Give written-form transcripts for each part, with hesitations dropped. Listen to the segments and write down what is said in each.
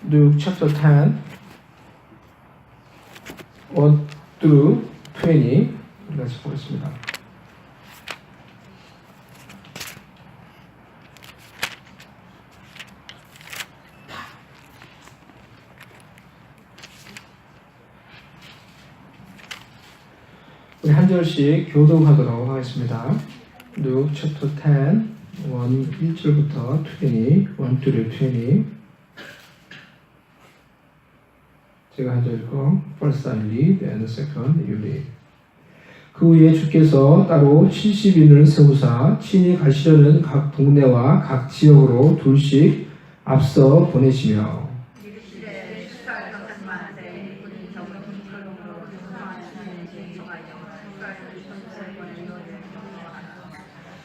Luke chapter 10, 1 through 20. 우리 같이 보겠습니다. 우리 한 절씩 교독하도록 하겠습니다. Luke chapter 10, 1절부터 20, 1 through 20. 제가 한 절 읽고 First I read and second you read. 그 후에 주께서 따로 70인을 세우사 친히 가시려는 각 동네와 각 지역으로 둘씩 앞서 보내시며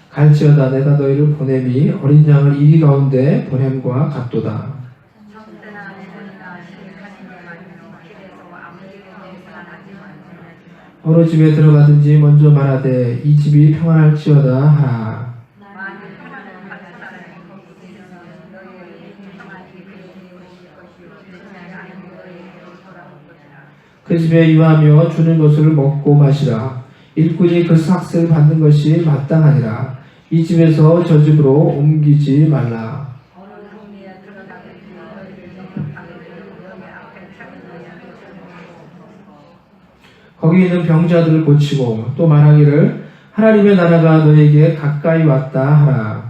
갈지어다 내가 너희를 보냄이 어린 양을 이리 가운데 보냄과 같도다. 어느 집에 들어가든지 먼저 말하되 이 집이 평안할지어다 하라. 그 집에 유하며 주는 것을 먹고 마시라. 일꾼이 그 삭슬 받는 것이 마땅하니라. 이 집에서 저 집으로 옮기지 말라. 거기 있는 병자들을 고치고 또 말하기를 하나님의 나라가 너에게 가까이 왔다 하라.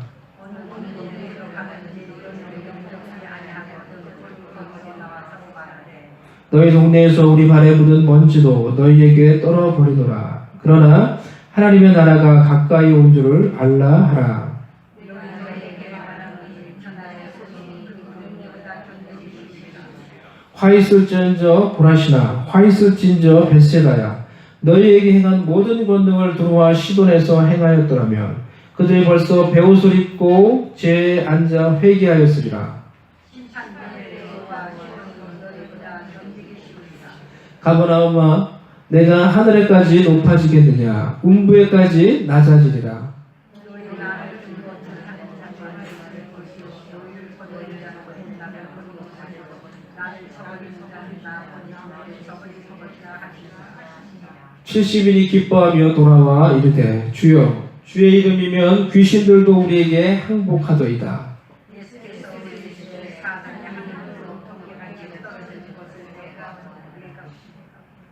너희 동네에서 우리 발에 묻은 먼지도 너희에게 떨어버리노라. 그러나 하나님의 나라가 가까이 온 줄을 알라 하라. 화 있을진저 보라시나 화 있을진저 벳세다야 너희에게 행한 모든 권능을 두루와 시돈에서 행하였더라면 그들이 벌써 베옷을 입고 제에 앉아 회개하였으리라. 가버나움아 내가 하늘에까지 높아지겠느냐 음부에까지 낮아지리라. 칠십인이 기뻐하며 돌아와 이르되 주여 주의 이름이면 귀신들도 우리에게 항복하더이다.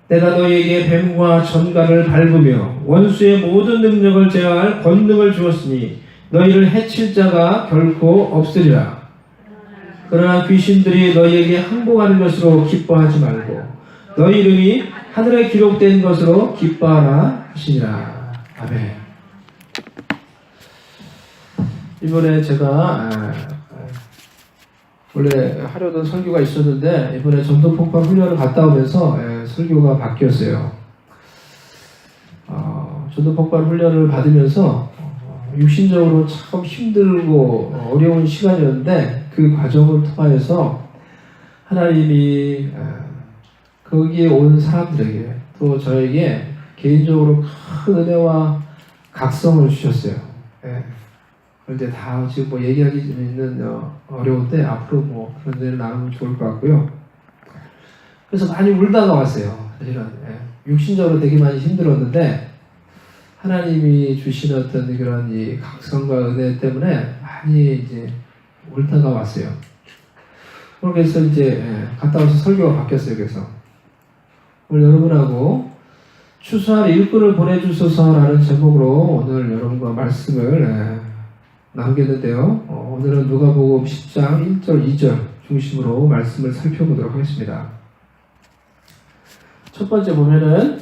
내가 너희에게 뱀과 전갈을 밟으며 원수의 모든 능력을 제어할 권능을 주었으니 너희를 해칠 자가 결코 없으리라. 그러나 귀신들이 너희에게 항복하는 것으로 기뻐하지 말고 너희 이름이 하늘에 기록된 것으로 기뻐하라 하시니라. 아멘. 이번에 제가 원래 하려던 설교가 있었는데 이번에 전도폭발 훈련을 갔다 오면서 설교가 바뀌었어요. 전도폭발 훈련을 받으면서 육신적으로 참 힘들고 어려운 시간이었는데 그 과정을 통하여서 하나님이 거기에 온 사람들에게 또 저에게 개인적으로 큰 은혜와 각성을 주셨어요. 그런데 다 지금 뭐 얘기하기는 어려운데 앞으로 뭐 그런 데를 나누면 좋을 것 같고요. 그래서 많이 울다가 왔어요. 사실은 육신적으로 되게 많이 힘들었는데 하나님이 주신 어떤 그런 이 각성과 은혜 때문에 많이 이제 울다가 왔어요. 그래서 이제 갔다 와서 설교가 바뀌었어요. 그래서 오늘 여러분하고 추수할 일꾼을 보내주소서라는 제목으로 오늘 여러분과 말씀을 나누겠는데요. 오늘은 누가복음 10장 1절 2절 중심으로 말씀을 살펴보도록 하겠습니다. 첫 번째 보면은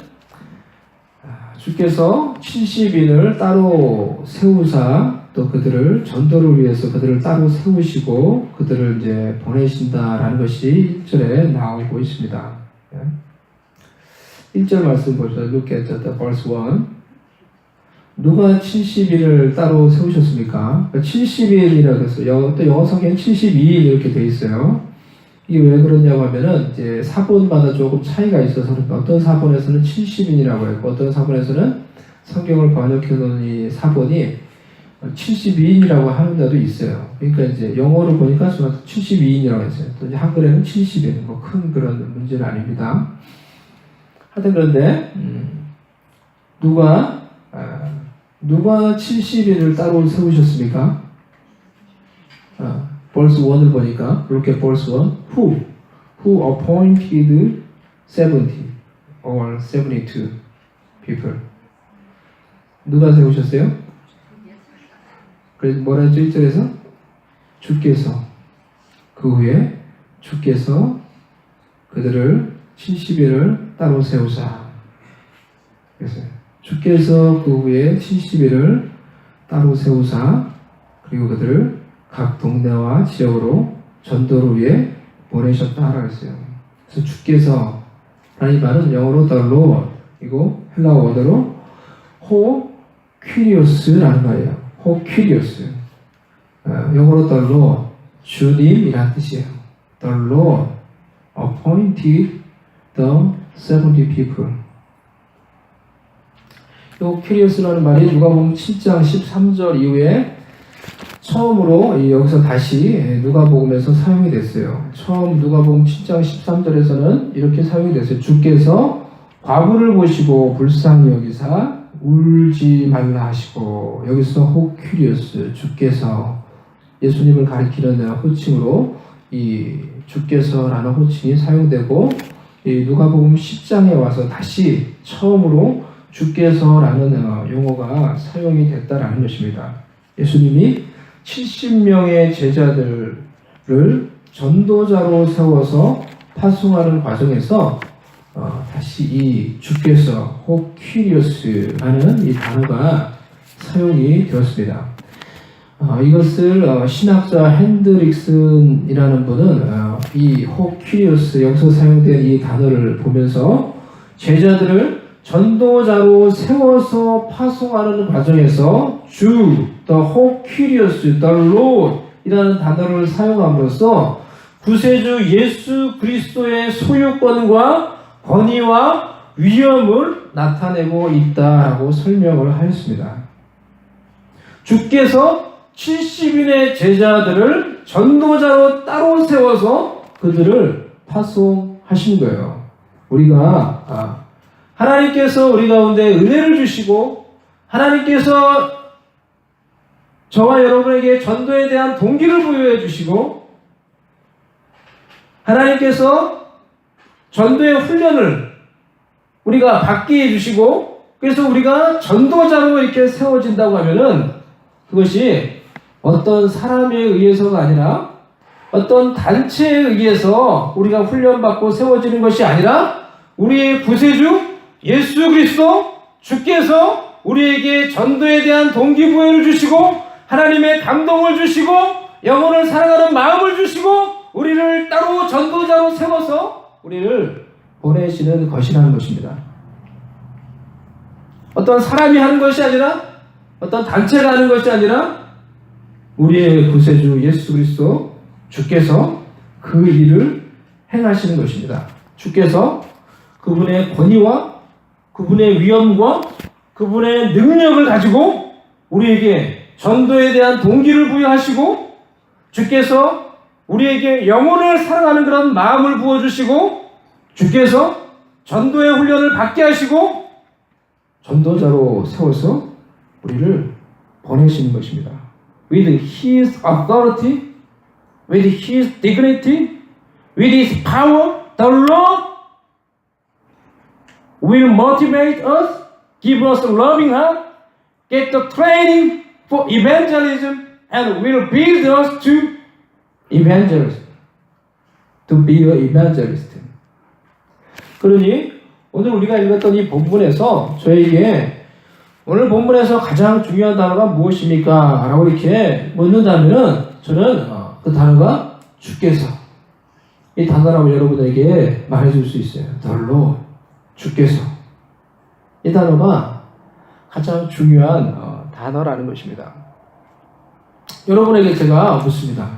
주께서 70인을 따로 세우사 또 그들을 전도를 위해서 그들을 따로 세우시고 그들을 이제 보내신다라는 것이 1절에 나오고 있습니다. 1절 말씀 보시죠. Look at the verse 1. 누가 70인을 따로 세우셨습니까? 70인이라고 해서 또 영어 성경 72인 이렇게 되어 있어요. 이게 왜 그러냐고 하면은 이제 사본마다 조금 차이가 있어서 어떤 사본에서는 70인이라고 했고 어떤 사본에서는 성경을 번역해 놓은 이 사본이 72인이라고 하는 데도 있어요. 그러니까 이제 영어로 보니까 72인이라고 했어요. 또 이제 한글에는 70인, 뭐 큰 그런 문제는 아닙니다. 하여튼 그런데, 누가 70인을 따로 세우셨습니까? verse 1을 보니까, look at verse 1. Who appointed 70 or 72 people? 누가 세우셨어요? 그래서 뭐라 했죠? 1절에서? 주께서. 그 후에 주께서 그들을 70일을 따로 세우사. 그래서 주께서 그 후에 70일을 따로 세우사, 그리고 그들을 각 동네와 지역으로 전도를 위해 보내셨다 했어요. 그래서 주께서 라는 말은 영어로 the Lord, 이고 헬라어 원어로 호 퀴리오스라는 말이에요. 호 퀴리오스. 영어로 the Lord, 주님이라는 뜻이에요. The Lord appointed the 70 people. 이 퀴리오스라는 말이 누가복음 7장 13절 이후에 처음으로 여기서 다시 누가복음에서 사용이 됐어요. 처음 누가복음 7장 13절에서는 이렇게 사용이 됐어요. 주께서 과부를 보시고 불쌍히 여기사 울지 말라 하시고, 여기서 호큐리오스, 주께서, 예수님을 가리키는 호칭으로 이 주께서라는 호칭이 사용되고, 이 누가복음 10장에 와서 다시 처음으로 주께서라는 용어가 사용이 됐다라는 것입니다. 예수님이 70명의 제자들을 전도자로 세워서 파송하는 과정에서 다시 이 주께서 호퀴리오스라는 이 단어가 사용이 되었습니다. 이것을 신학자 핸드릭슨이라는 분은 이 호퀴리오스, 여기서 사용된 이 단어를 보면서 제자들을 전도자로 세워서 파송하는 과정에서 주, the 호퀴리오스, the Lord 이라는 단어를 사용함으로써 구세주 예수 그리스도의 소유권과 권위와 위엄을 나타내고 있다라고 설명을 하였습니다. 주께서 70인의 제자들을 전도자로 따로 세워서 그들을 파송하신 거예요. 우리가 하나님께서 우리 가운데 은혜를 주시고 하나님께서 저와 여러분에게 전도에 대한 동기를 부여해 주시고 하나님께서 전도의 훈련을 우리가 받게 해주시고, 그래서 우리가 전도자로 이렇게 세워진다고 하면은 그것이 어떤 사람에 의해서가 아니라 어떤 단체에 의해서 우리가 훈련받고 세워지는 것이 아니라 우리의 구세주 예수 그리스도 주께서 우리에게 전도에 대한 동기부여를 주시고 하나님의 감동을 주시고 영혼을 사랑하는 마음을 주시고 우리를 따로 전도자로 세워서 우리를 보내시는 것이라는 것입니다. 어떤 사람이 하는 것이 아니라 어떤 단체가 하는 것이 아니라 우리의 구세주 예수 그리스도 주께서 그 일을 행하시는 것입니다. 주께서 그분의 권위와 그분의 위엄과 그분의 능력을 가지고 우리에게 전도에 대한 동기를 부여하시고 주께서 우리에게 영혼을 사랑하는 그런 마음을 부어주시고 주께서 전도의 훈련을 받게 하시고 전도자로 세워서 우리를 보내시는 것입니다. With His authority, with His dignity, with His power, the Lord will motivate us, give us a loving heart, get the training for evangelism, and will build us to evangelist, to be an evangelist. 그러니 오늘 우리가 읽었던 이 본문에서 저에게 오늘 본문에서 가장 중요한 단어가 무엇입니까? 라고 이렇게 묻는다면은 저는 그 단어가 주께서 이 단어라고 여러분에게 말해줄 수 있어요. 덜로 주께서 이 단어가 가장 중요한 단어라는 것입니다. 여러분에게 제가 묻습니다.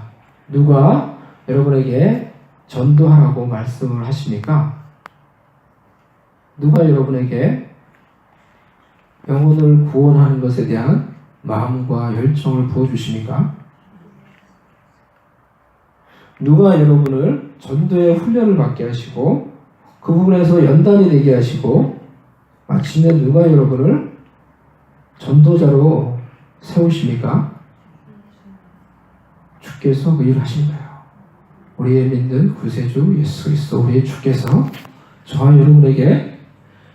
누가 여러분에게 전도하라고 말씀을 하십니까? 누가 여러분에게 영혼을 구원하는 것에 대한 마음과 열정을 부어주십니까? 누가 여러분을 전도의 훈련을 받게 하시고 그 부분에서 연단이 되게 하시고 마침내 누가 여러분을 전도자로 세우십니까? 주께서 그 일을 하신 거예요. 우리의 믿는 구세주 예수 그리스도 우리의 주께서 저와 여러분에게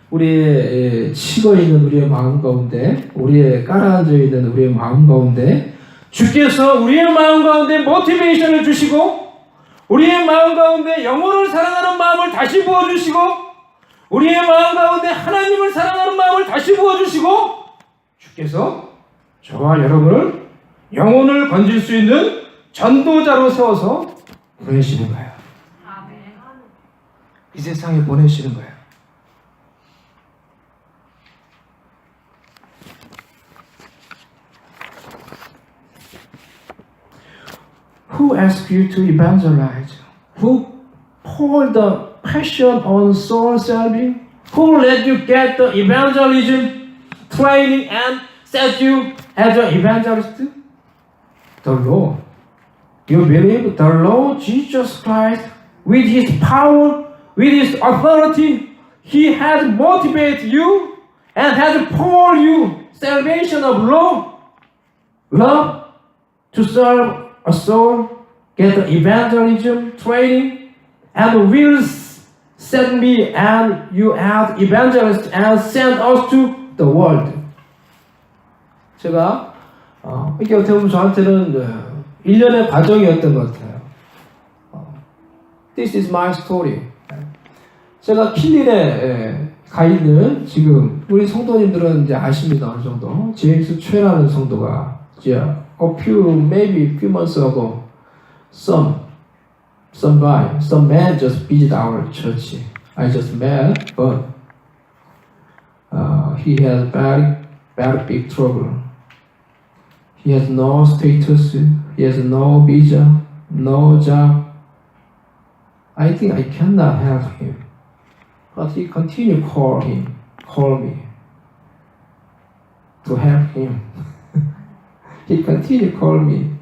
우리의 식어있는 우리의 마음 가운데 우리의 깔아앉아 있는 우리의 마음 가운데 주께서 우리의 마음 가운데 모티베이션을 주시고 우리의 마음 가운데 영혼을 사랑하는 마음을 다시 부어주시고 우리의 마음 가운데 하나님을 사랑하는 마음을 다시 부어주시고 주께서 저와 여러분을 영혼을 건질 수 있는 전도자로 세워서 보내시는 거예요. 이 세상에 보내시는 거예요. Who asked you to evangelize? Who poured the passion on soul saving? Who let you get the evangelism training and set you as an evangelist? The Lord. You believe the Lord Jesus Christ with His power, with His authority, He has motivated you and has poured you salvation of love to serve a soul, get the evangelism training, and will send me and you as evangelists and send us to the world. 제가 이게 어떻게 보면 저한테는 일련의 과정이었던 것 같아요. This is my story. 제가 킬린에 가 있는 지금 우리 성도님들은 이제 아십니다 어느 정도. 제임스 최라는 성도가 이제 maybe a few months ago, some man just visited our church. I just met, but he has very big trouble. He has no status, he has no visa, no job. I think I cannot help him. But he continued to call me to help him. He continued to call me.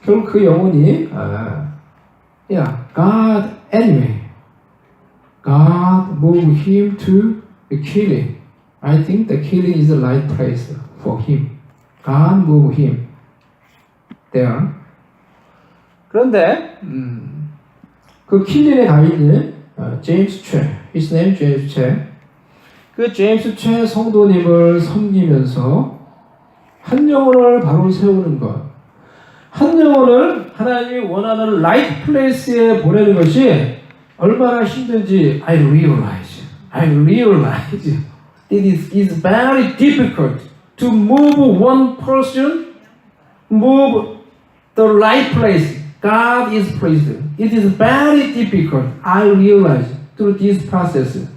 결국 그 영혼이 God moved him to the killing. I think the killing is the right place for him. God moved him there. 그런데 그 킬린에 가 있는 제임스 최, his name 제임스 최. 그 제임스 최 성도님을 섬기면서 한 영혼을 바로 세우는 것, 한 영혼을 하나님이 원하는 라이트 플레이스에 보내는 것이 얼마나 힘든지 I realize it is very difficult to move one person, move the right place. God is praised. It is very difficult. I realize through this process.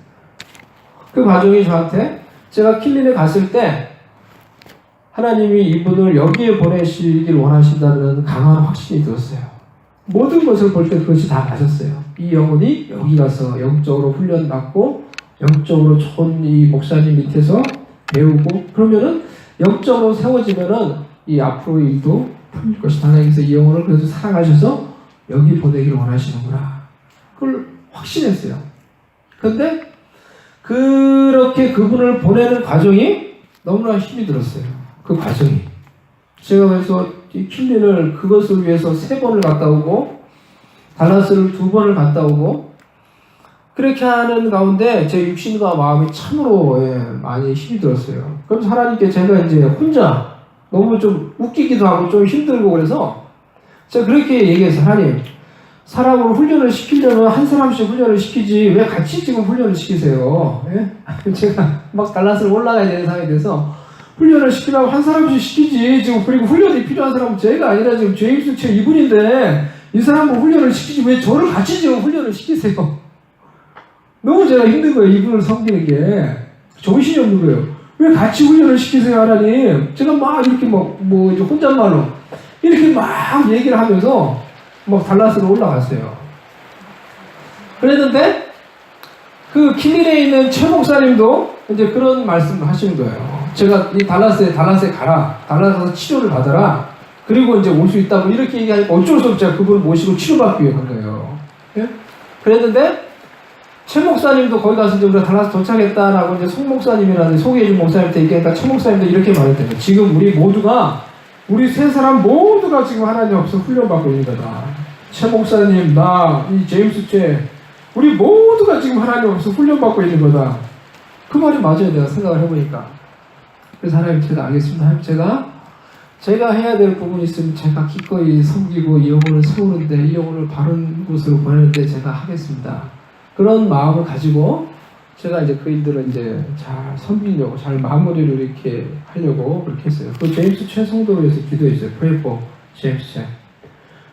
그 과정이 저한테 제가 킬린에 갔을 때 하나님이 이분을 여기에 보내시길 원하신다는 강한 확신이 들었어요. 모든 것을 볼 때 그것이 다 맞았어요. 이 영혼이 여기 가서 영적으로 훈련받고 영적으로 좋은 이 목사님 밑에서 배우고 그러면은 영적으로 세워지면은 이 앞으로 일도 풀릴 것이다. 하나님께서 이 영혼을 그래서 사랑하셔서 여기 보내기를 원하시는구나. 그걸 확신했어요. 그런데 그렇게 그분을 보내는 과정이 너무나 힘이 들었어요. 그 과정이. 제가 그래서 이 킬린을 그것을 위해서 3번을 갔다 오고 달라스를 2번을 갔다 오고 그렇게 하는 가운데 제 육신과 마음이 참으로 많이 힘이 들었어요. 그래서 하나님께 제가 이제 혼자 너무 좀 웃기기도 하고 좀 힘들고 그래서 제가 그렇게 얘기해서 하나님 사람을 훈련을 시키려면 한 사람씩 훈련을 시키지 왜 같이 지금 훈련을 시키세요? 예? 제가 막 달라스를 올라가야 되는 상황이 돼서 훈련을 시키려면 한 사람씩 시키지 지금 그리고 훈련이 필요한 사람은 제가 아니라 지금 제임스 최 이분인데 이 사람을 훈련을 시키지 왜 저를 같이 지금 훈련을 시키세요? 너무 제가 힘든 거예요. 이분을 섬기는 게 정신이 없는 거예요. 왜 같이 훈련을 시키세요 하나님? 제가 막 이렇게 뭐 이제 혼잣말로 이렇게 막 얘기를 하면서 막 달라스로 올라갔어요. 그랬는데 그 킬린에 있는 최 목사님도 이제 그런 말씀을 하시는 거예요. 제가 이 달라스에 가라. 달라스 가서 치료를 받아라. 그리고 이제 올 수 있다. 뭐 이렇게 얘기하니까 어쩔 수 없이 제가 그분을 모시고 치료받기 위해 간 거예요. 예? 그랬는데 최 목사님도 거기 가서 이제 우리가 달라스 도착했다라고 이제 송 목사님이라는 소개해준 목사님한테 얘기하니까 최 목사님도 이렇게 말했대요. 지금 우리 세 사람 모두가 지금 하나님 앞에서 훈련받고 있는 거다. 최 목사님, 나, 이 제임스 최, 우리 모두가 지금 하나님 앞에서 훈련받고 있는 거다. 그 말이 맞아요. 내가 생각을 해보니까. 그래서 하나님 제가 알겠습니다. 하나님 제가 해야 될 부분이 있으면 제가 기꺼이 섬기고 이 영혼을 세우는데 이 영혼을 바른 곳으로 보내는데 제가 하겠습니다. 그런 마음을 가지고 제가 이제 그 일들을 이제 잘 섬기려고 잘 마무리를 이렇게 하려고 그렇게 했어요. 그 제임스 최 성도를 위해서 기도했어요. Pray for 제임스 최.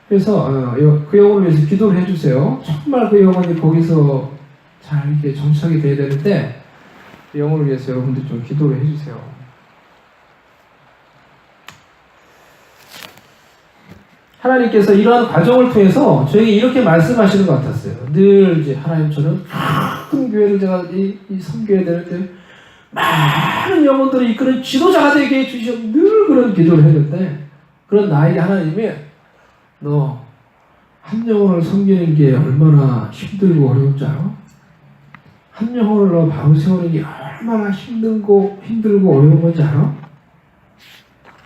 그래서 그 영혼을 위해서 기도를 해주세요. 정말 그 영혼이 거기서 잘 이렇게 정착이 돼야 되는데 그 영혼을 위해서 여러분들 좀 기도를 해주세요. 하나님께서 이러한 과정을 통해서 저에게 이렇게 말씀하시는 것 같았어요. 늘 이제 하나님처럼 큰 교회를 제가 섬겨야 되는데 많은 영혼들을 이끄는 지도자가 되게 해주셔. 늘 그런 기도를 했는데 그런 나에게 하나님이 너 한 영혼을 섬기는 게 얼마나 힘들고 어려운 줄 알아? 한 영혼을 너 바로 세우는 게 얼마나 힘들고 어려운 건지 알아?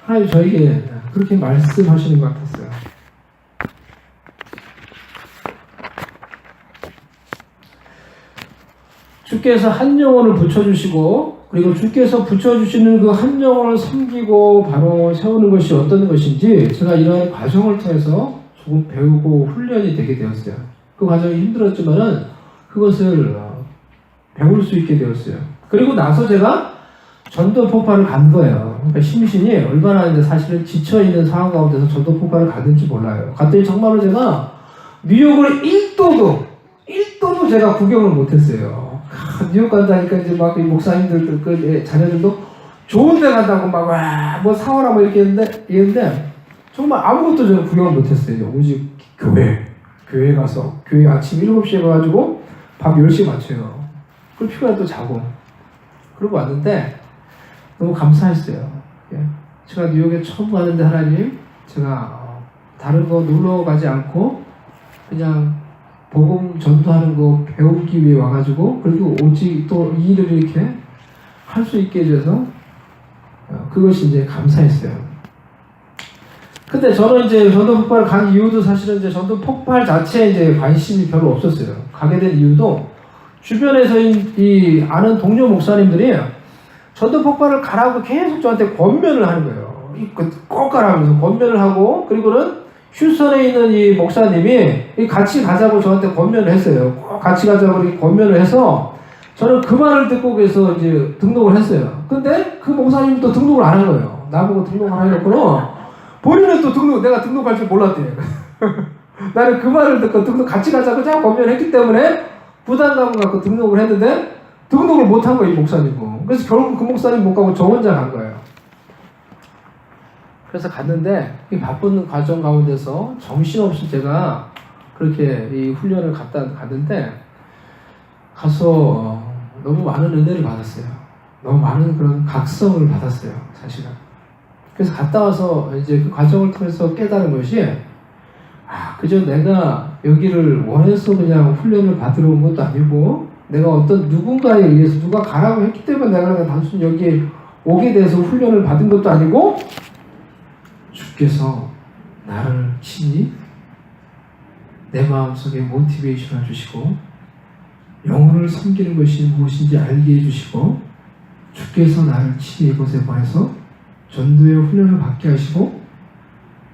하나님 저에게 그렇게 말씀하시는 것 같았어요. 주께서 한 영혼을 붙여주시고 그리고 주께서 붙여주시는 그 한 영혼을 섬기고 바로 세우는 것이 어떤 것인지 제가 이러한 과정을 통해서 조금 배우고 훈련이 되게 되었어요. 그 과정이 힘들었지만은 그것을 배울 수 있게 되었어요. 그리고 나서 제가 전도 폭발을 간 거예요. 그러니까 심신이 얼마나 이제 사실은 지쳐있는 상황 가운데서 전도 폭발을 갔는지 몰라요. 갔더니 정말로 제가 뉴욕을 1도도 제가 구경을 못했어요. 뉴욕 간다니까 이제 막 목사님들 그 자녀들도 좋은 데 간다고 막 뭐 사오라 뭐 이렇게 했는데 정말 아무것도 저는 구경을 못했어요. 오직 교회 가서 교회 아침 7시에 가가지고 밤 10시에 맞춰요. 그리고 피곤해 또 자고 그러고 왔는데 너무 감사했어요. 제가 뉴욕에 처음 가는데 하나님 제가 다른 거 놀러 가지 않고 그냥 복음 전도하는 거 배우기 위해 와가지고 그리고 오직 또 이 일을 이렇게 할 수 있게 해줘서 그것이 이제 감사했어요. 근데 저는 이제 전도 폭발을 간 이유도 사실은 이제 전도 폭발 자체에 이제 관심이 별로 없었어요. 가게 된 이유도 주변에서 이 아는 동료 목사님들이 전도 폭발을 가라고 계속 저한테 권면을 하는 거예요. 꼭 가라면서 권면을 하고 그리고는 휴스턴에 있는 이 목사님이 같이 가자고 저한테 권면을 했어요. 꼭 같이 가자고 이렇게 권면을 해서 저는 그 말을 듣고 그래서 이제 등록을 했어요. 근데 그 목사님도 등록을 안 한 거예요. 나보고 등록을 하려고는 본인은 또 내가 등록할 줄 몰랐대요. 나는 그 말을 듣고 같이 가자고 자꾸 권면을 했기 때문에 부담감을 갖고 등록을 했는데 등록을 못 한 거예요, 이 목사님은. 그래서 결국 그 목사님 못 가고 저 혼자 간 거예요. 그래서 갔는데 이 바쁜 과정 가운데서 정신없이 제가 그렇게 이 훈련을 갔는데 가서 너무 많은 은혜를 받았어요. 너무 많은 그런 각성을 받았어요, 사실은. 그래서 갔다 와서 이제 그 과정을 통해서 깨달은 것이 그저 내가 여기를 원해서 그냥 훈련을 받으러 온 것도 아니고 내가 어떤 누군가에 의해서 누가 가라고 했기 때문에 내가 그냥 단순히 여기에 오게 돼서 훈련을 받은 것도 아니고 주께서 나를 친히 내 마음속에 모티베이션을 주시고 영혼을 섬기는 것이 무엇인지 알게 해주시고 주께서 나를 친히 이곳에 보내서 전도의 훈련을 받게 하시고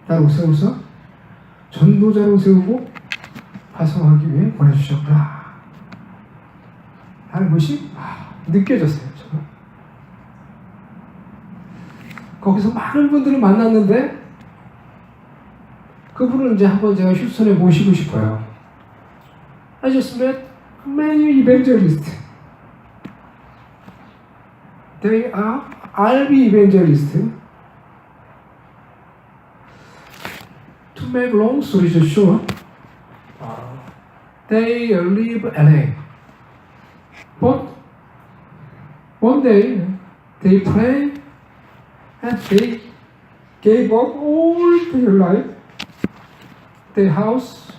따로 세워서 전도자로 세우고 파송하기 위해 보내주셨구나 하는 것이 느껴졌어요. 저는. 거기서 많은 분들을 만났는데 그분을 이제 한번 제가 휴스턴에 모시고 싶어요. I just met many evangelists. They are RB evangelists. To make long story short, they live LA. But one day they pray and they gave up all their life, their house,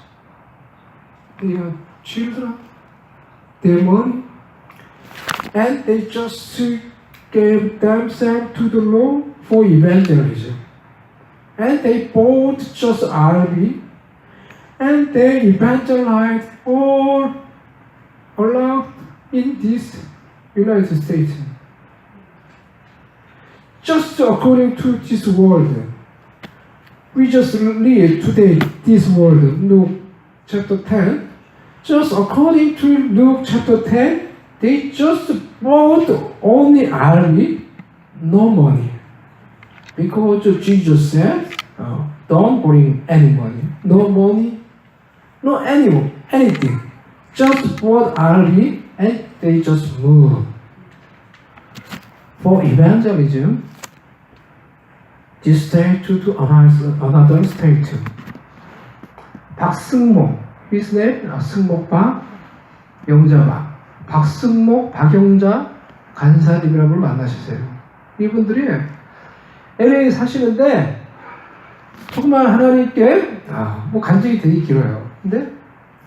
their children, their money, and they just gave themselves to the Lord for evangelism. And they bought just RV, and they evangelized all around in this United States. Just according to this world, we just read today this world, Luke chapter 10. Just according to Luke chapter 10, they just bought only RV, no money. Because Jesus said, don't bring any money. No money, no anything. Just bought RV and they just moved. For evangelism, this state to another state. 박승목, his name, 승목박, 영자박. 박승목, 박영자 간사님이라는 분을 만나셨어요. 이분들이 LA 사시는데 정말 하나님께 뭐 간증이 되게 길어요. 근데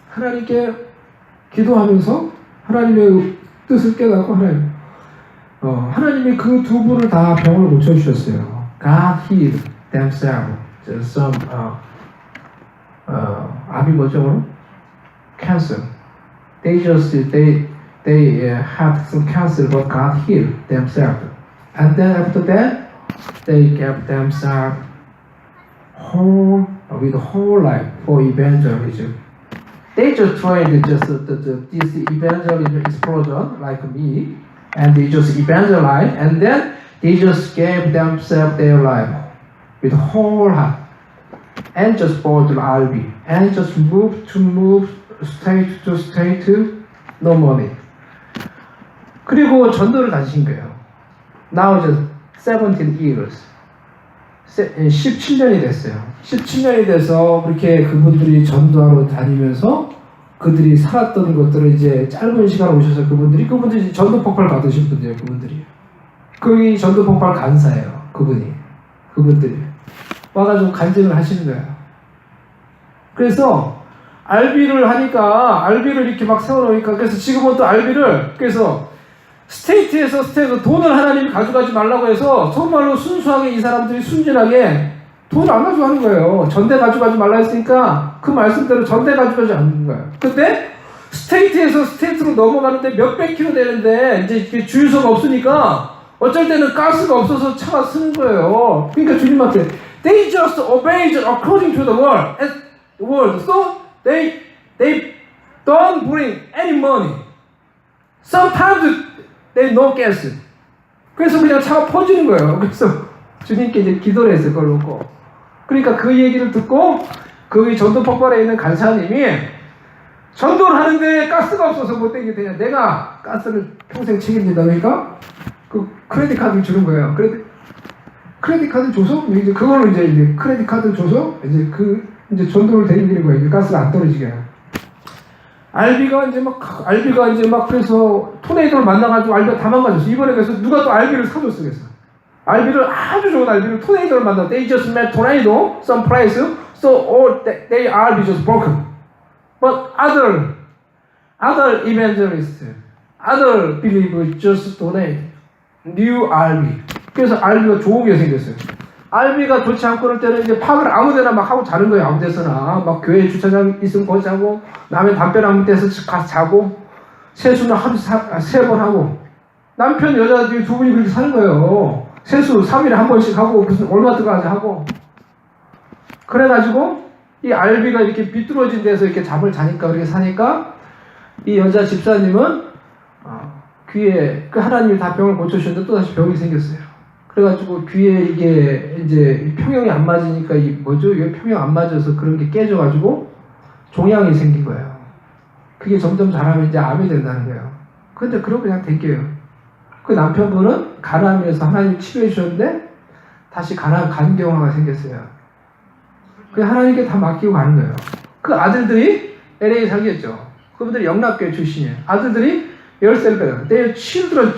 하나님께 기도하면서 하나님의 뜻을 깨닫고 하나님이 그 두 분을 다 병을 고쳐주셨어요. God healed themselves. Some 암이 뭐죠? Cancer. They had some cancer, but God healed themselves. And then after that, they gave themselves with whole life for evangelism. They just tried this evangelism explosion like me, and they just evangelized, and then they just gave themselves their life with whole heart, and just bought the RV, and just move state to state, no money. 그리고 전도를 다니신 거예요. Now just 17 years. 17년이 됐어요. 17년이 돼서 그렇게 그분들이 전도하러 다니면서 그들이 살았던 것들을 이제 짧은 시간 오셔서 그분들이 전도 폭발 받으신 분들이에요. 그분들이. 거기 전도 폭발 간사예요. 그분들이. 와가지고 간증을 하시는 거예요. 그래서 RB를 하니까 RB를 이렇게 막 세워놓으니까 그래서 지금은 또 RB를 그래서 스테이트에서 돈을 하나님이 가져가지 말라고 해서 정말로 순수하게 이 사람들이 순진하게 돈을 안 가져가는 거예요. 전대 가져가지 말라 했으니까 그 말씀대로 전대 가져가지 않는 거예요. 근데 스테이트에서 스테이트로 넘어가는데 몇백 킬로 되는데 이제 주유소가 없으니까 어쩔 때는 가스가 없어서 차가 쓰는 거예요. 그러니까 주님한테 they just obeyed according to the word. So they don't bring any money. Sometimes they no gas. 그래서 그냥 차가 퍼지는 거예요. 그래서 주님께 이제 기도를 했어요. 그걸 놓고. 그러니까 그 얘기를 듣고 거기 전도 폭발에 있는 간사님이 전도를 하는데 가스가 없어서 못 되게 되냐. 내가 가스를 평생 책임진다. 그러니까 그 크레딧 카드를 주는 거예요. 크레딧 카드 줘서 이제 그걸로 이제 크레딧 카드 줘서 이제 전도를 대리는 거예요. 이제 가스가 안 떨어지게. 알비가 이제 막 그래서 토네이도를 만나가지고 알비가 다 망가졌어. 이번에 그래서 누가 또 알비를 사줬어. 그래서 알비를 아주 좋은 알비를 토네이도를 만나. They just met tornado some place, so all they are just broken. But other evangelists, other believers just donate new RV. 그래서 RV가 좋은 게 생겼어요. RV가 좋지 않고 그럴 때는 이제 파악을 아무데나 막 하고 자는 거예요. 아무데서나 막 교회 주차장 있으면 거기 자고 남의 담벼락 밑에서 가서 자고 세수는 하루 3번 하고 남편 여자들이 두 분이 그렇게 사는 거예요. 세수 3일에 한 번씩 하고 무슨 올마트까지 하고 그래가지고 이 RV가 이렇게 비뚤어진 데서 이렇게 잠을 자니까 그렇게 사니까 이 여자 집사님은 귀에 그 하나님이 다 병을 고쳐주셨는데 또다시 병이 생겼어요. 그래가지고 귀에 이게 이제 평형이 안 맞으니까 이게 평형 안 맞아서 그런 게 깨져가지고 종양이 생긴 거예요. 그게 점점 자라면 이제 암이 된다는 거예요. 근데 그러고 그냥 댕겨요. 그 남편분은 간암에서 하나님 치료해 주셨는데 다시 간경화가 생겼어요. 그 하나님께 다 맡기고 가는 거예요. 그 아들들이 LA 살겠죠. 그분들이 영락교회 출신이에요. 아들들이 열쇠를 빼요. Their children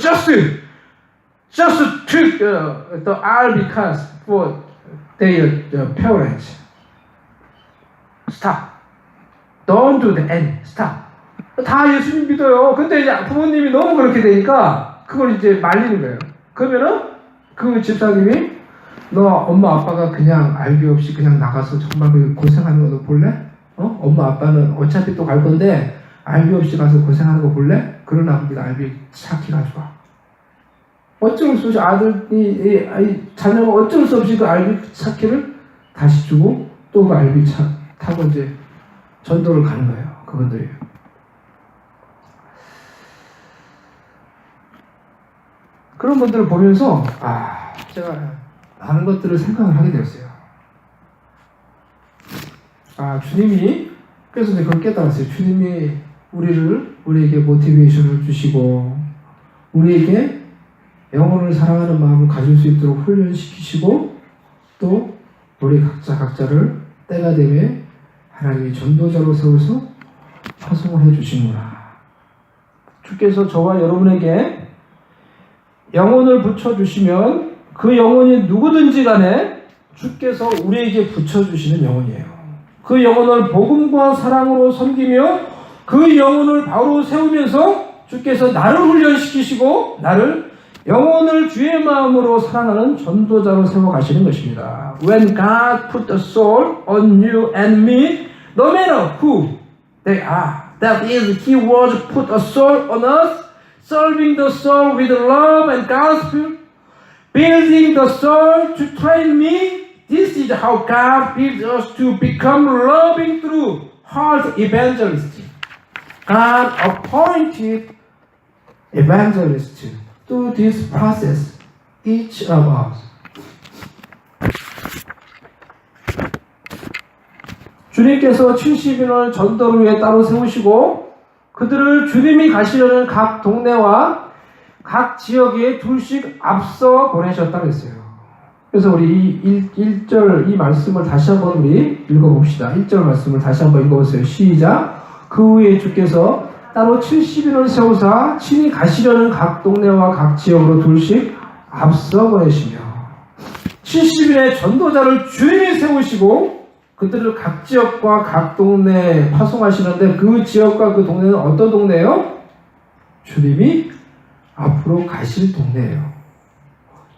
just took the R because for their parents. Stop. Don't do the N. Stop. 다 예수님 믿어요. 근데 이제 부모님이 너무 그렇게 되니까 그걸 이제 말리는 거예요. 그러면은 그 집사님이 너 엄마 아빠가 그냥 알비 없이 그냥 나가서 정말 고생하는 거 너 볼래? 엄마 아빠는 어차피 또 갈 건데 알비 없이 가서 고생하는 거 볼래? 그러나 우리가 알비 착히 가져와. 어쩔 수 없이 자녀가 어쩔 수 없이 그 알비 차키를 다시 주고 또 그 알비 차 타고 이제 전도를 가는 거예요. 그분들이. 그런 분들을 보면서 제가 많은 것들을 생각을 하게 되었어요. 주님이 그래서 이제 그걸 깨달았어요. 주님이 우리에게 모티베이션을 주시고 우리에게 영혼을 사랑하는 마음을 가질 수 있도록 훈련시키시고 또 우리 각자를 때가 되면 하나님이 전도자로 세워서 파송을 해주시는구나. 주께서 저와 여러분에게 영혼을 붙여주시면 그 영혼이 누구든지 간에 주께서 우리에게 붙여주시는 영혼이에요. 그 영혼을 복음과 사랑으로 섬기며 그 영혼을 바로 세우면서 주께서 나를 훈련시키시고 나를 영혼을 주의 마음으로 사랑하는 전도자로 세워가시는 것입니다. When God put a soul on you and me, no matter who they are, that is, He was put a soul on us, serving the soul with love and gospel, building the soul to train me. This is how God builds us to become loving through heart evangelists. God appointed evangelists to this process, each of us. 주님께서 70인을 전도를 위해 따로 세우시고 그들을 주님이 가시려는 각 동네와 각 지역에 둘씩 앞서 보내셨다고 했어요. 그래서 우리 1절 이 말씀을 다시 한번 우리 읽어봅시다. 1절 말씀을 다시 한번 읽어보세요. 시작. 그 후에 주께서 따로 70인을 세우사 친히 가시려는 각 동네와 각 지역으로 둘씩 앞서 보내시며 70인의 전도자를 주님이 세우시고 그들을 각 지역과 각 동네에 파송하시는데 그 지역과 그 동네는 어떤 동네예요? 주님이 앞으로 가실 동네예요.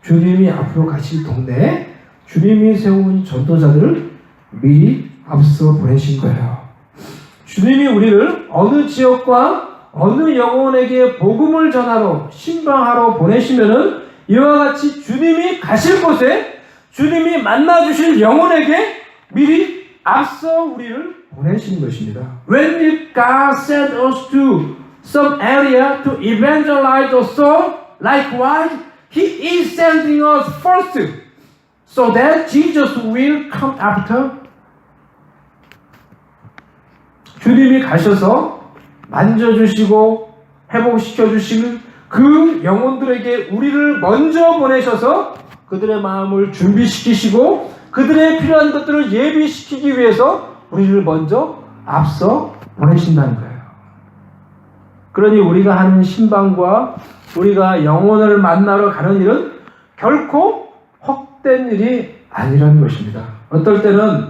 주님이 앞으로 가실 동네에 주님이 세운 전도자들을 미리 앞서 보내신 거예요. 주님이 우리를 어느 지역과 어느 영혼에게 복음을 전하러 신방하러 보내시면은 이와 같이 주님이 가실 곳에 주님이 만나주실 영혼에게 미리 앞서 우리를 보내시는 것입니다. When did God send us to some area to evangelize the soul? Likewise, He is sending us first, so that Jesus will come after. 주님이 가셔서 만져주시고 회복시켜주시는 그 영혼들에게 우리를 먼저 보내셔서 그들의 마음을 준비시키시고 그들의 필요한 것들을 예비시키기 위해서 우리를 먼저 앞서 보내신다는 거예요. 그러니 우리가 하는 신방과 우리가 영혼을 만나러 가는 일은 결코 헛된 일이 아니라는 것입니다. 어떨 때는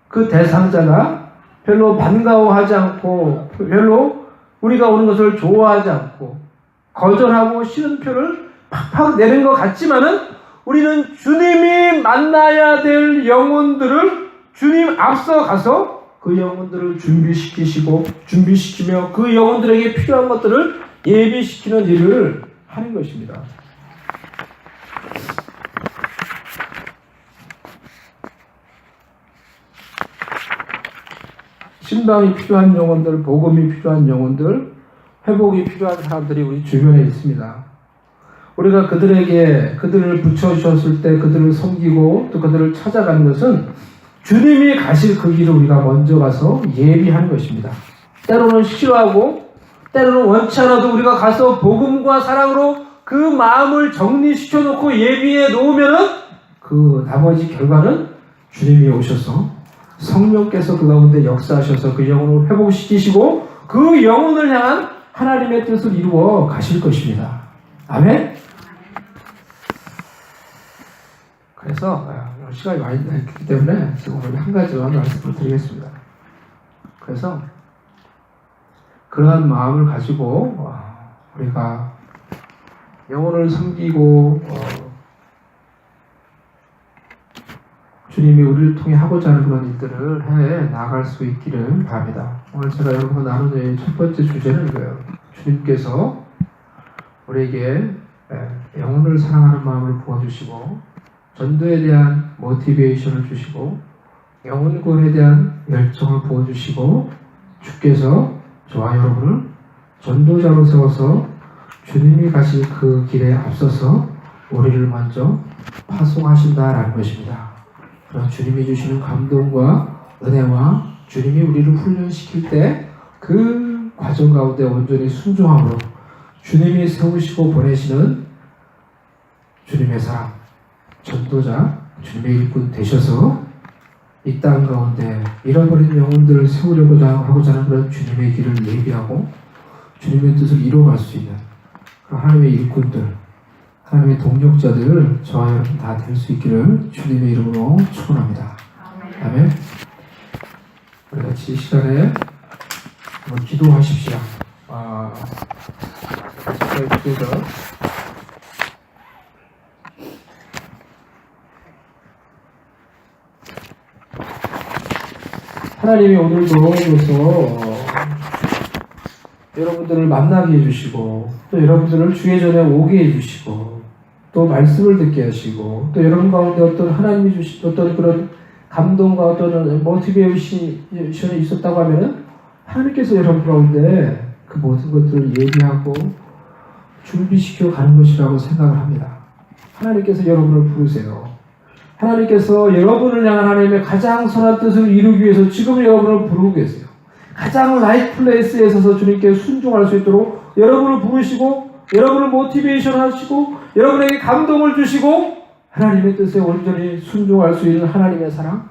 그 대상자가 별로 반가워하지 않고 별로 우리가 오는 것을 좋아하지 않고 거절하고 싫은표를 팍팍 내는 것 같지만은 우리는 주님이 만나야 될 영혼들을 주님 앞서 가서 그 영혼들을 준비시키며 그 영혼들에게 필요한 것들을 예비시키는 일을 하는 것입니다. 신방이 필요한 영혼들, 복음이 필요한 영혼들, 회복이 필요한 사람들이 우리 주변에 있습니다. 우리가 그들을 붙여주셨을 때 그들을 섬기고 또 그들을 찾아가는 것은 주님이 가실 그 길을 우리가 먼저 가서 예비하는 것입니다. 때로는 싫어하고 때로는 원치 않아도 우리가 가서 복음과 사랑으로 그 마음을 정리시켜 놓고 예비해 놓으면은 그 나머지 결과는 주님이 오셔서 성령께서 그 가운데 역사하셔서 그 영혼을 회복시키시고 그 영혼을 향한 하나님의 뜻을 이루어 가실 것입니다. 아멘? 그래서 시간이 많이 있기 때문에 지금 오늘 한 가지만 말씀을 드리겠습니다. 그래서 그러한 마음을 가지고 우리가 영혼을 섬기고 주님이 우리를 통해 하고자 하는 그런 일들을 해 나갈 수 있기를 바랍니다. 오늘 제가 여러분과 나누는 첫 번째 주제는 이거예요. 주님께서 우리에게 영혼을 사랑하는 마음을 부어주시고 전도에 대한 모티베이션을 주시고 영혼 구원에 대한 열정을 부어주시고 주께서 저와 여러분을 전도자로 세워서 주님이 가신 그 길에 앞서서 우리를 먼저 파송하신다라는 것입니다. 그런 주님이 주시는 감동과 은혜와 주님이 우리를 훈련시킬 때 그 과정 가운데 온전히 순종함으로 주님이 세우시고 보내시는 주님의 사람, 전도자, 주님의 일꾼 되셔서 이 땅 가운데 잃어버린 영혼들을 세우려고자 하고자 하는 그런 주님의 길을 예비하고 주님의 뜻을 이루어갈 수 있는 그런 하나님의 일꾼들, 하나님의 동력자들 저와 여러분 다 될 수 있기를 주님의 이름으로 축원합니다. 아멘. 우리 같이 이 시간에 한번 기도하십시오. 기도해서 하나님이 오늘도 그래서 여러분들을 만나게 해주시고 또 여러분들을 주의 전에 오게 해주시고 또 말씀을 듣게 하시고 또 여러분 가운데 어떤 하나님이 주신 어떤 그런 감동과 어떤 모티베이션이 있었다고 하면은 하나님께서 여러분 가운데 그 모든 것들을 예비하고 준비시켜 가는 것이라고 생각을 합니다. 하나님께서 여러분을 부르세요. 하나님께서 여러분을 향한 하나님의 가장 선한 뜻을 이루기 위해서 지금 여러분을 부르고 계세요. 가장 라이트 플레이스에 서서 주님께 순종할 수 있도록 여러분을 부르시고 여러분을 모티베이션 하시고 여러분에게 감동을 주시고 하나님의 뜻에 온전히 순종할 수 있는 하나님의 사랑,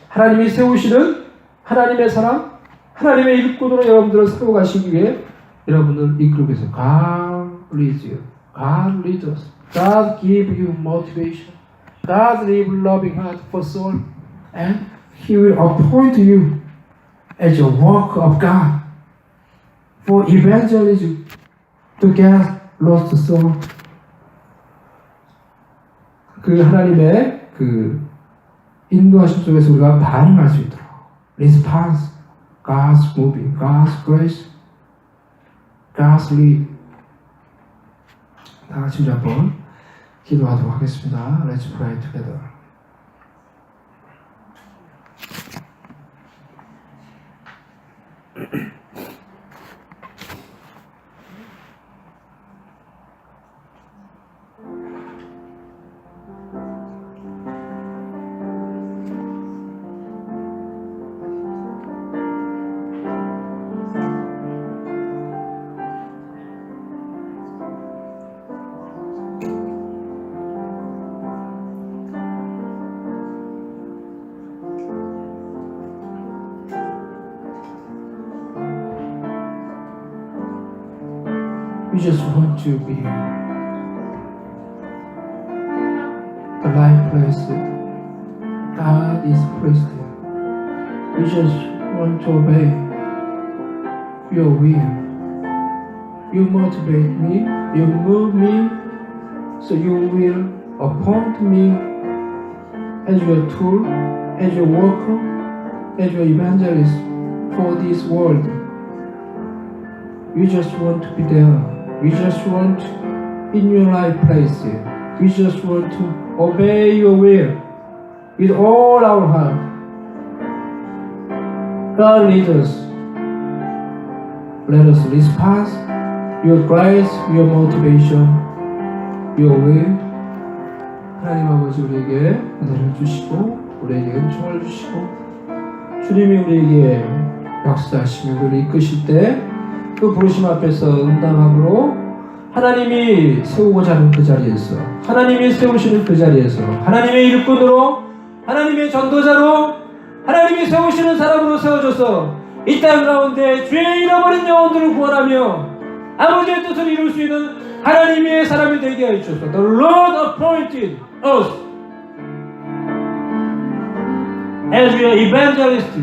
하나님이 세우시는 하나님의 사랑, 하나님의 일꾼으로 여러분들을 세워가시기 위해 여러분을 이끌고 계세요. God leads you. God leads us. God give you motivation. God leave loving heart for soul. And He will appoint you as a work of God for evangelism to get lost soul. 그 하나님의 그 인도하심 속에서 우리가 반응할 수 있도록 response, God's moving, God's grace, God's lead. 다 같이 우리 한번 기도하도록 하겠습니다. Let's pray together. We just want to be the life place. God is placed there. We just want to obey your will. You motivate me, you move me, so you will appoint me as your tool, as your worker, as your evangelist for this world. We just want to be there. We just want in your life place. We just want to obey your will with all our heart. God lead us. Let us respond your grace, your motivation, your will. 하나님 아버지 우리에게 은혜를 주시고 우리에게 은총을 주시고 주님이 우리에게 역사하시며 우리를 이끄실 때 그 부르심 앞에서 응답함으로 하나님이 세우고자 하는 그 자리에서 하나님이 세우시는 그 자리에서 하나님의 일꾼으로 하나님의 전도자로 하나님이 세우시는 사람으로 세워져서 이 땅 가운데 죄에 잃어버린 영혼들을 구원하며 아버지의 뜻을 이룰 수 있는 하나님의 사람이 되게 하여 주소서. The Lord appointed us as we are evangelists.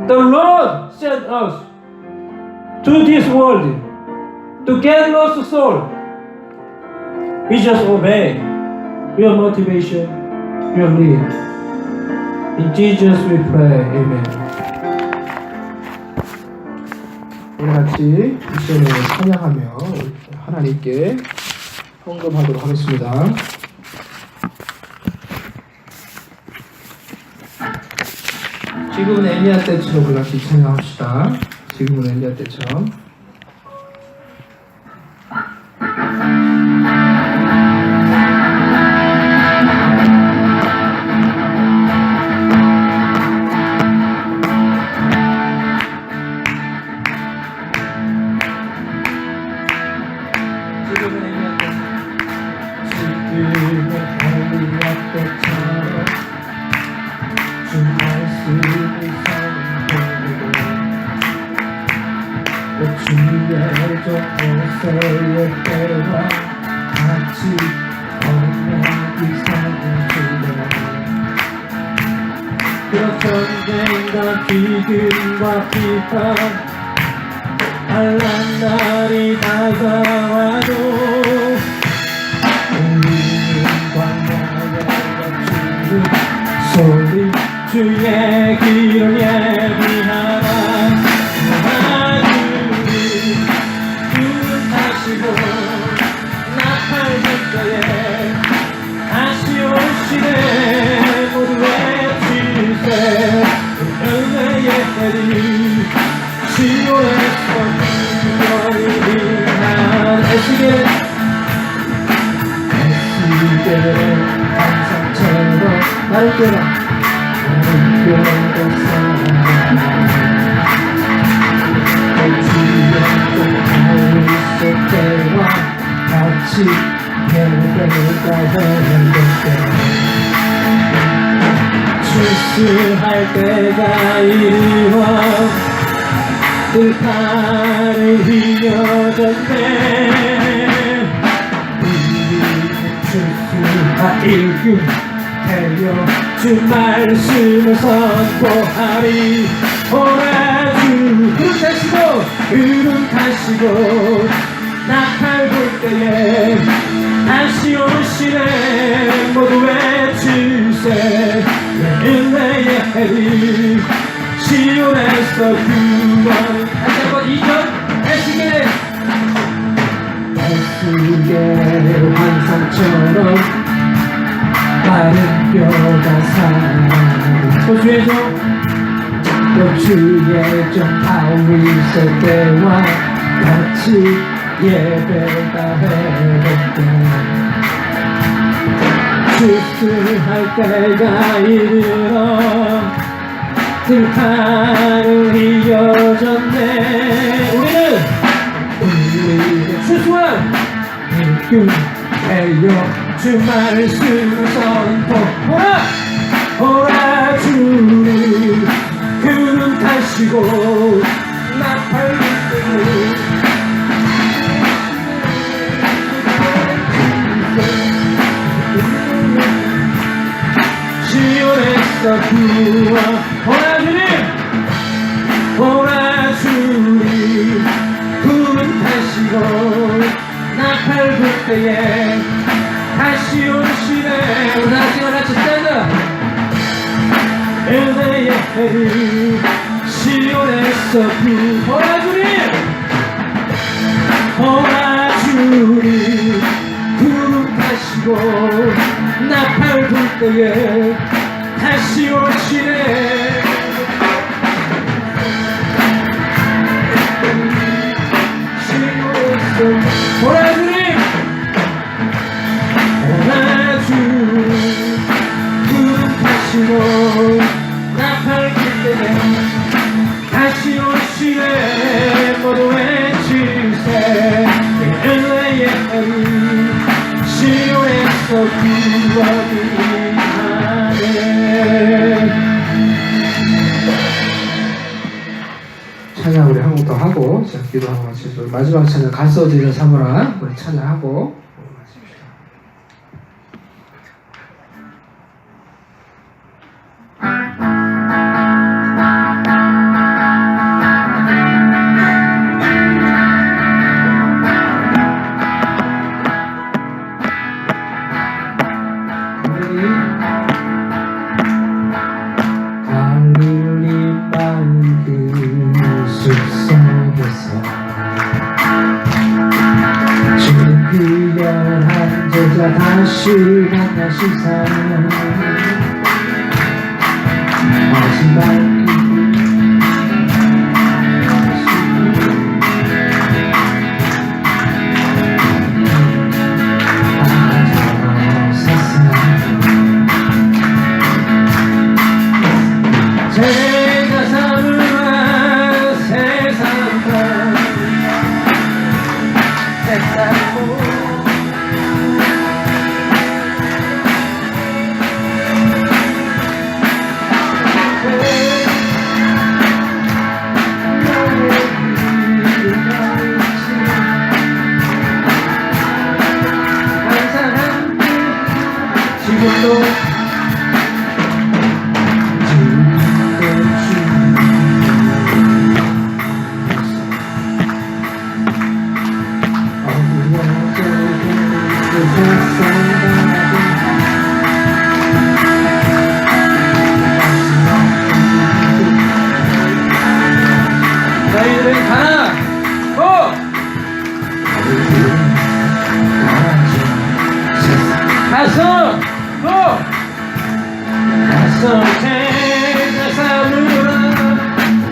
The Lord sent us to this world to get lost soul. We just obey. Your motivation, your lead. In Jesus we pray. Amen. 우리 같이 미션을 찬양하며 하나님께 헌금하도록 하겠습니다. 지금은 엘리야 때처럼 우리 같이 찬양합시다. 지금은 엘리야 때처럼. 전쟁과 기근과 비판 환난 날이 다가와도 우리는 광야에 멈추는 소리 주의 길을 예비하라. 하늘이 구름 타시고 나팔 불 때에 다시 오시네. 모두 외치세. 은혜의 해리 시온에서 구원을 위한 애쓰게 항상처럼 나를 껴라. 나를 껴라. 주의 있을 때와 같이 예배가 되는 출수할 때가 이르러 들판을 휘어졌네. 우리는 출수할 일꾼 되어 주 말씀을 선포하리. 오라 주 구름 타시고 나팔 불 때에 다시 오시네. 모두 외치세. 은혜의 해리 시온에서 구원. 다시 한번 2절 애쓰게. 애쓰게 환상처럼 마른 뼈가 살아. 또 주의 종 다윗의 때와 같이 예배가 해볼게. 출수할 때가 이르러 들판을 휘어졌네. 우리는 출수한 일꾼 되어 주 말씀 선포. 오라 주님 구름 타시고 나팔 불 시온에서 구원. 오라 주님 구름 타시고 나팔 불 때에 다시 오시네. 오라지 스탠드. 은혜의 해리 시온에서 구원. 오라 주님 구름 타시고 나팔 불 때에 다시 오시네. 오라 주님 구름 타시고 나팔 불 때에 다시 오시네. 모두 외치세. 은혜의 해리 시온에서 구원이 하네. 찬양 우리 한 곡 더 하고 자 기도하고 마치도록. 마지막 찬양 가서지를 삼으라 우리 찬양하고 마칩시다. 다시 사랑 마지막 제가 사는 세상만 세상고 지금도 너희들은 가라! 고! 가서! 고! 가서 제가 사느라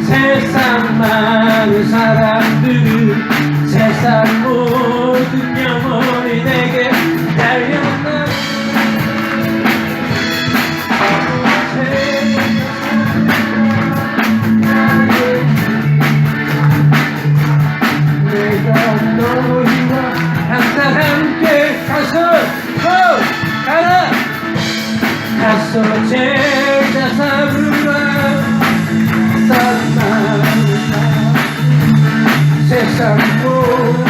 세상 많은 사람들은 세상 모든 영혼이 내게 달려나 내가 너희와 항상 함께 가서 가라 가서 제자 삼으라 세상 모든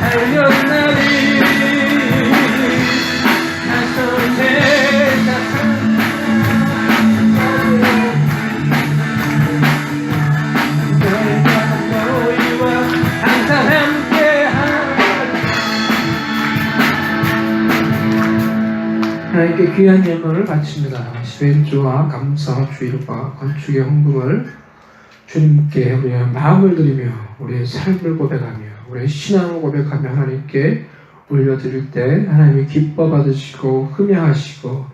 달려나리 가서 제자 하나님께 귀한 예물을 바칩니다. 시벤주와 감사, 주일과 건축의 헌금을 주님께 우리의 마음을 드리며 우리의 삶을 고백하며 우리의 신앙을 고백하며 하나님께 올려드릴 때 하나님이 기뻐 받으시고 흠양하시고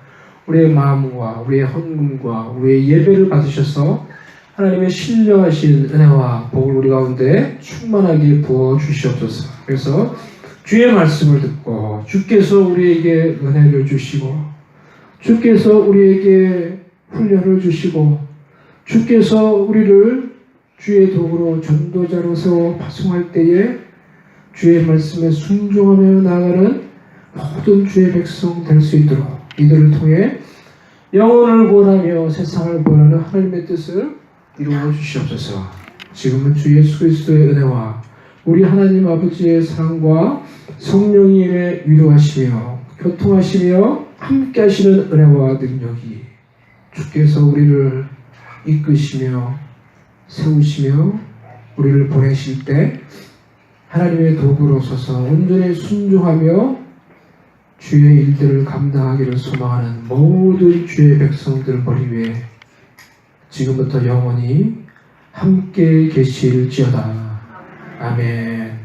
우리의 마음과 우리의 헌금과 우리의 예배를 받으셔서 하나님의 신령하신 은혜와 복을 우리 가운데 충만하게 부어 주시옵소서. 그래서 주의 말씀을 듣고 주께서 우리에게 은혜를 주시고 주께서 우리에게 훈련을 주시고 주께서 우리를 주의 도구로 전도자로 세워 파송할 때에 주의 말씀에 순종하며 나아가는 모든 주의 백성 될 수 있도록 이들을 통해 영혼을 구원하며 세상을 구원하는 하나님의 뜻을 이루어 주시옵소서. 지금은 주 예수 그리스도의 은혜와 우리 하나님 아버지의 사랑과 성령님의 위로하시며 교통하시며 함께 하시는 은혜와 능력이 주께서 우리를 이끄시며 세우시며 우리를 보내실 때 하나님의 도구로 서서 온전히 순종하며 주의 일들을 감당하기를 소망하는 모든 주의 백성들 머리 위에 지금부터 영원히 함께 계실지어다. 아멘.